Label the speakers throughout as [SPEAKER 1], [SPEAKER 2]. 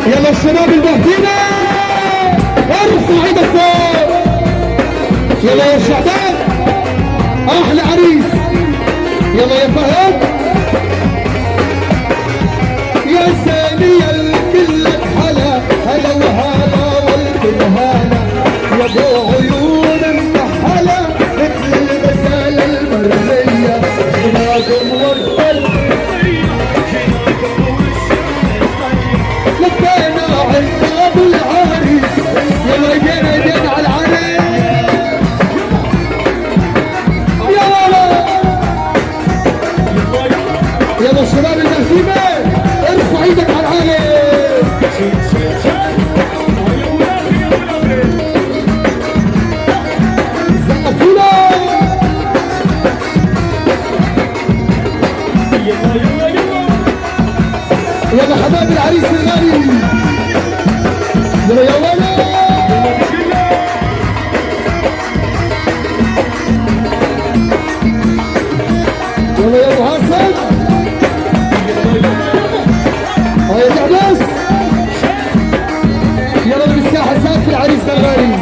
[SPEAKER 1] يلا الشباب البهدينة ارفع ايدك فوق. يلا يا شعبان احلى عريس. يلا يا فهد يا سامي الكلك هلا هلا وهلا والكل هلا يا ابو عيون المحلى مثل الغزاله المرميه جناكم والقلب لفينا عند ابو العريس. يلا ايدينا ايدينا على العريس. يلا الشباب المهزيمة ارفع ايدك على العالي. سقفونا. يلا حبايب العريس الغالي. يلا يا ولد. يلا يا ابو حسن. هاي العباس. يلا بالساحة سافر عريسنا الغالي.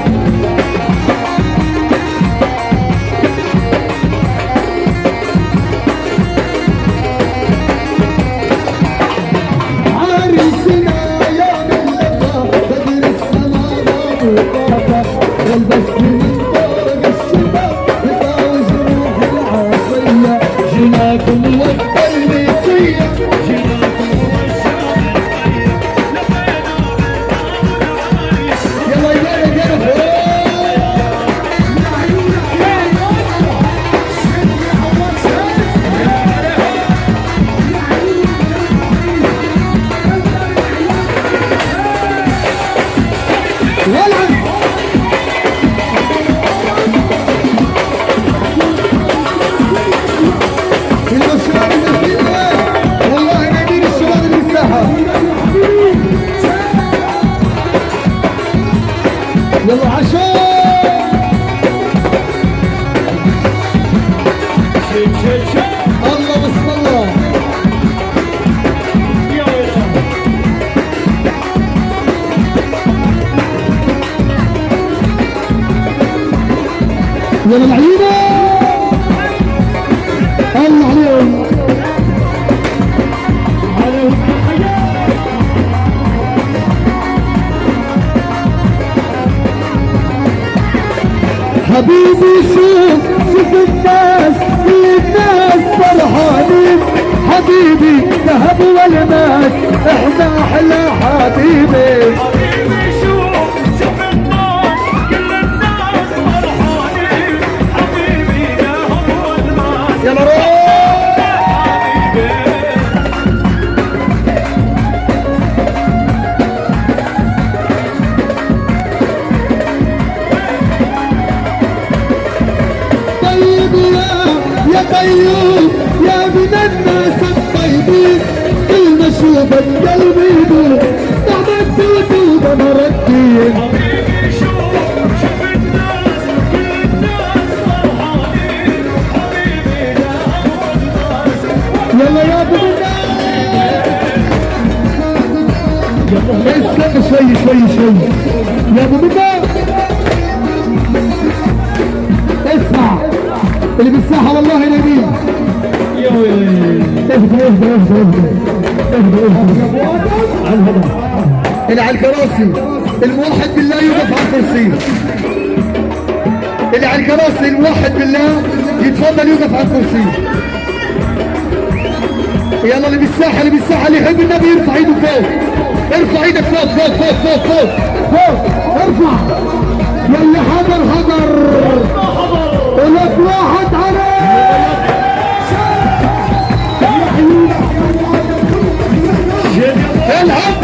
[SPEAKER 1] عريسنا يا من لفا بدر السماء وطافا والبس من فوق الشباب يطاوج روح العاصية جناكم والتلميسية. يلا عشان الله بسم الله. يلا العيونة الله عليهم. حبيبي شوف الناس فرحانين. حبيبي ذهب والماس احنا احلى حبيبي.
[SPEAKER 2] حبيبي شوف الناس كل الناس فرحانين. حبيبي ذهب والماس
[SPEAKER 1] يلا روح. يا طيب يا من الناس الطيبين كل ما اشوفك قلبي يدور طعمك بوجود امر الدين.
[SPEAKER 2] حبيبي شوف الناس كل الناس فرحانين. حبيبي ذهب والماس
[SPEAKER 1] يلا يا ابو منى استنى شوي يا ابو منى اسمع اللي بالساحة والله نبيل. اهدى اللي على الكراسي الموحد بالله يوقف على الكرسي. اللي على الكراسي الموحد بالله يتفضل يوقف على الكرسي. يلا اللي بالساحة اللي يحب النبي يرفع ايده فوق. ارفع ايدك فوق ارفع. يلي حضر ولك واحد عليه. العب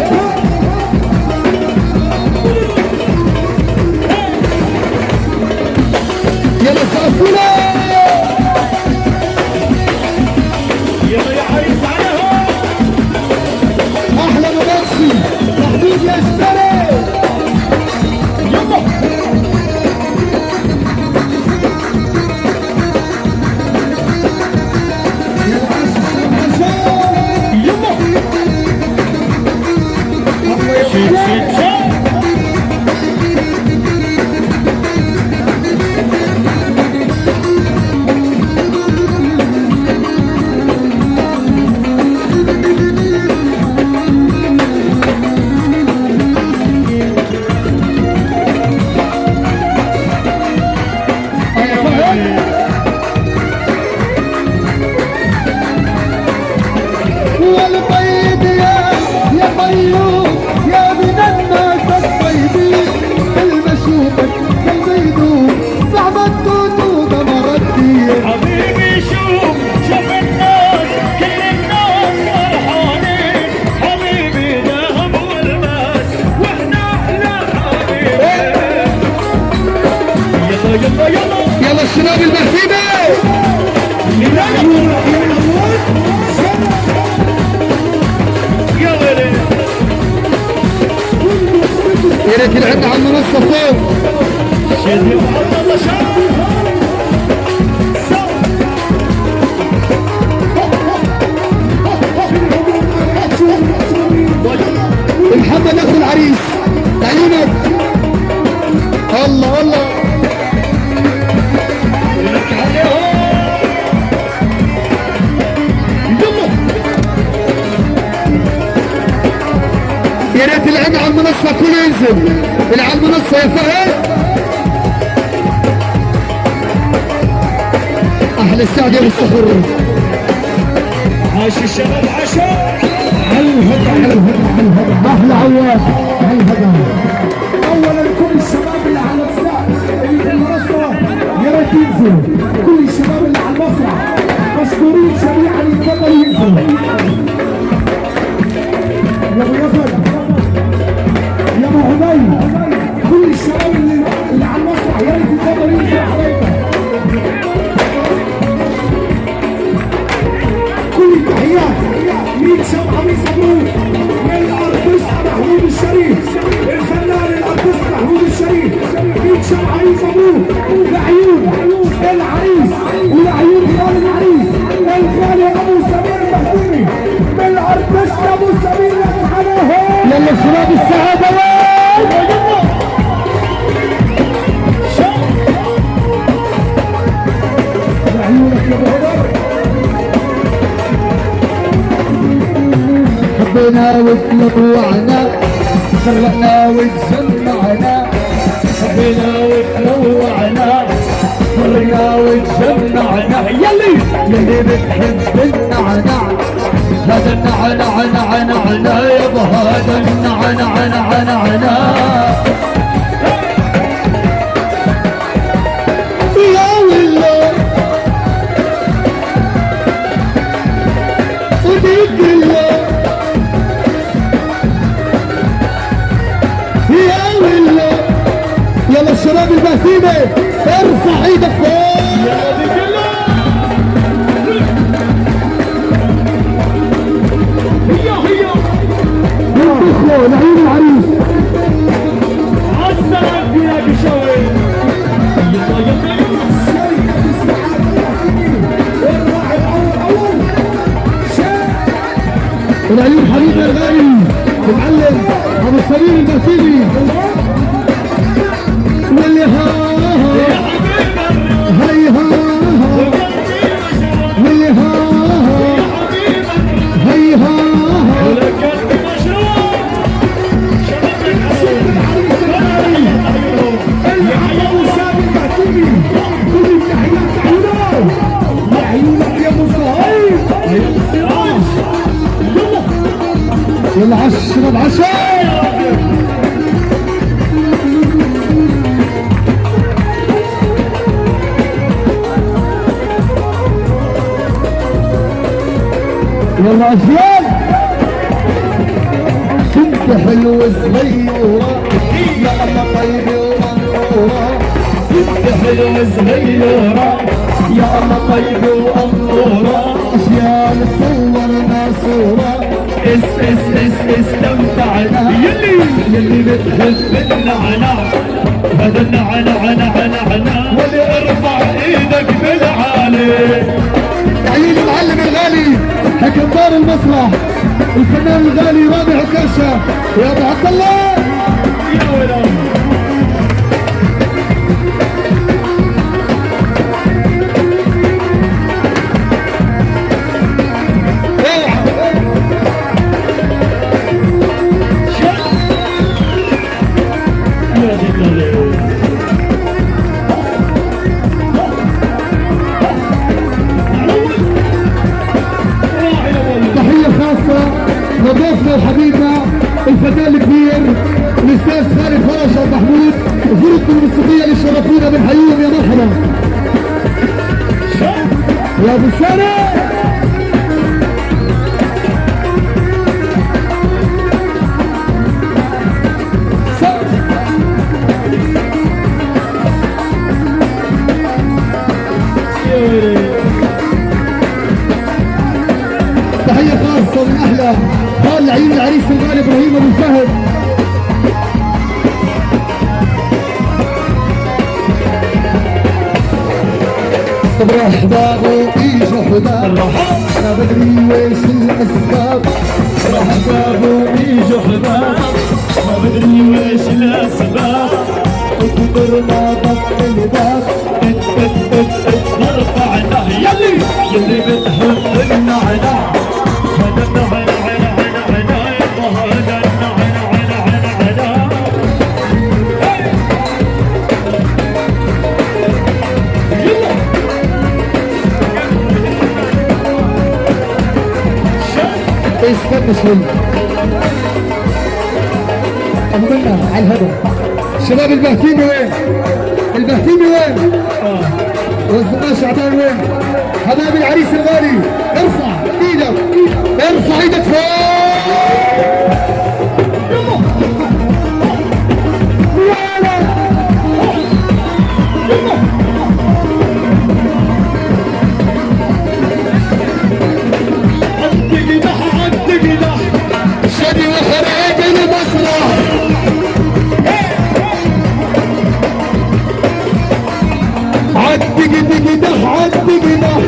[SPEAKER 1] يلا سقفونا.
[SPEAKER 2] يلا يا عريس عليهم.
[SPEAKER 1] احلى مبكسي محمود يشتري.
[SPEAKER 2] يلا
[SPEAKER 1] يا ريت العنا على المنصه فوق.
[SPEAKER 2] شد يا عبد الله شاب
[SPEAKER 1] محمد اخو العريس تعليمك. الله الله
[SPEAKER 2] لك عليهم يلا
[SPEAKER 1] يا ريت العنا على المنصه كله ينزل. اللي على المنصه يا فهد احلى السعد يا ابو الصخر.
[SPEAKER 2] عاش الشباب عاشوا
[SPEAKER 1] احلى عواد
[SPEAKER 3] اولا كل الشباب اللي على الساعه اللي في المنصه يا ريت ينزلوا. كل الشباب اللي على المسرح مشكورين جميعا يتفضلوا ينزلوا. يا ابو يزن يا ابو هدي كل الشباب اللي على المسرح يا ريت يتفضلوا ينزلوا حبايبنا. كل التحيات مين شاب عميس مبروك من الارتست محمود الشريف الفنان الارتست محمود الشريف. مين شاب عميس مبروك لعيون العريس ولعيون خال العريس الغالي ابو سمير المهديمي من الارتست ابو سمير يسحبه.
[SPEAKER 1] يلا شباب السعاده
[SPEAKER 3] لعيونك يا ابو هدر.
[SPEAKER 1] حبينا وتنوعنا فرقنا وتجمعنا.
[SPEAKER 2] حبينا وتنوعنا فرقنا وتجمعنا.
[SPEAKER 1] يلي بتحب النعنع هذا النعنع نعنعنا يابا هذا النعنع نعنعنا. يا ويلو وديك الله يا ويلو. يلا الشباب البهتيمه ارفع ايدك فوق.
[SPEAKER 2] يا ذيك الله هي
[SPEAKER 1] ينطخوا لعين العريس.
[SPEAKER 2] عالسلام فيها بشوي. يلا يلا يلا
[SPEAKER 3] شركه السعاده المهديمي الراعي الاول
[SPEAKER 1] العيون حبيبنا الغالي المعلم ابو سمير البهتيمي واللي
[SPEAKER 2] يا حبيب الرب
[SPEAKER 1] هي
[SPEAKER 2] وقلبي مشروع
[SPEAKER 1] واللي
[SPEAKER 2] يا حبيب الرب
[SPEAKER 1] هي
[SPEAKER 2] ولك قلبي مشروع. شباب الحسين
[SPEAKER 3] يا ابو سامي المهديمي كل التحيات لعيونك لعيونك يا ابو صهيب.
[SPEAKER 2] سراج يلا
[SPEAKER 1] يلا عشرة بعشرة. يلا أجيال كنت حلوة صغيرة يا الله طيبة ومنورة.
[SPEAKER 2] انت حلوة صغيرة يا الله طيبة وأمورة.
[SPEAKER 1] أجيال صورنا صورة
[SPEAKER 2] استمتعنا يلي بتحب النعنع هذا النعنع نعنعنا. واللي ارفع ايدك بالعالي.
[SPEAKER 1] تعيين المعلم الغالي حكم دار المسرح الفنان الغالي رابع عكاشة يا ابو عبد الله.
[SPEAKER 2] يا ولد يا ذيك الليل
[SPEAKER 1] تحية خاصة لضيفنا وحبيبنا الفتاة الكبير الاستاذ خالد فرج أبو محمود وفرقته الموسيقية اللي شرفونا بنحييهم يا مرحبا يا ابو سنة. تحية خاصة من أحلى خال عيون العريس الغالي إبراهيم أبو فهد احبابه ايجوا حداد ما بدري ويش الاسباب
[SPEAKER 2] احبابه يجوا حباب ما بدري ويش الاسباب
[SPEAKER 1] وكبر ما بطل باب
[SPEAKER 2] نرفع له يلي بتحب النعناع هذا النعناع هذا النعناع
[SPEAKER 1] استنى شوي ابو منا على الهدى شباب البهتيمي وين؟ البهتيمي وين؟ والزقاش عطان وين؟ حبايب العريس الغالي ارفع ايدك ارفع ايدك فوق
[SPEAKER 2] عالدقدح
[SPEAKER 1] شدي وخريج المسرح عالدقدح